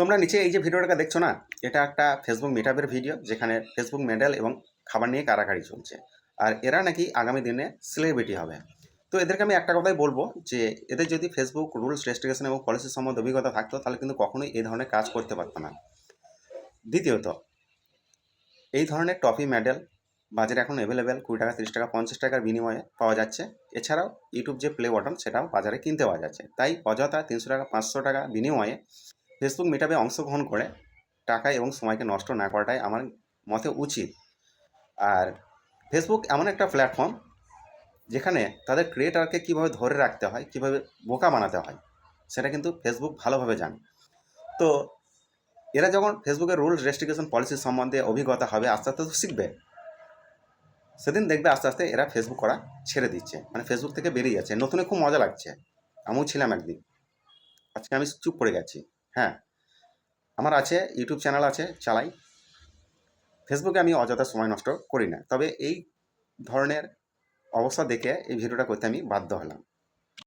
তোমরা নিচে এই যে ভিডিওটা দেখছো না, এটা একটা ফেসবুক মিটআপের ভিডিও, যেখানে ফেসবুক মেডেল এবং খাবার নিয়ে কাড়াকাড়ি চলছে। আর এরা নাকি আগামী দিনে সেলিব্রিটি হবে। তো এদেরকে আমি একটা কথাই বলবো যে এদের যদি ফেসবুক রুলস রেস্ট্রিকশন এবং পলিসি সম্বন্ধে অভিজ্ঞতা থাকতো, তাহলে কিন্তু কখনোই এই ধরনের কাজ করতে পারতো না। দ্বিতীয়ত, এই ধরনের ট্রফি মেডেল বাজারে এখন অ্যাভেলেবেল 20 টাকা, 30 টাকা, 50 টাকার বিনিময়ে পাওয়া যাচ্ছে। এছাড়াও ইউটিউব যে প্লে বাটন, সেটাও বাজারে কিনতে পাওয়া যাচ্ছে। তাই অযথা 300 টাকা, 500 টাকা বিনিময়ে ফেসবুক মিটআপে অংশগ্রহণ করে টাকা এবং সময়কে নষ্ট না করাটাই আমার মতে উচিত। আর ফেসবুক এমন একটা প্ল্যাটফর্ম যেখানে তাদের ক্রিয়েটারকে কীভাবে ধরে রাখতে হয়, কীভাবে বোকা বানাতে হয়, সেটা কিন্তু ফেসবুক ভালোভাবে জানে। তো এরা যখন ফেসবুকের রুলস রেস্ট্রিকশন পলিসি সম্বন্ধে অভিজ্ঞতা হবে, আস্তে আস্তে তো শিখবে। সেদিন দেখবে আস্তে আস্তে এরা ফেসবুক করা ছেড়ে দিচ্ছে, মানে ফেসবুক থেকে বেরিয়ে যাচ্ছে। নতুনে খুব মজা লাগছে, আমিও ছিলাম একদিন। আজকে আমি চুপ করে গেছি। হ্যাঁ, আমার আছে ইউটিউব চ্যানেল আছে, চালাই। ফেসবুকে আমি অযথা সময় নষ্ট করি না। তবে এই ধরনের অবস্থা দেখে এই ভিডিওটা করতে আমি বাধ্য হলাম।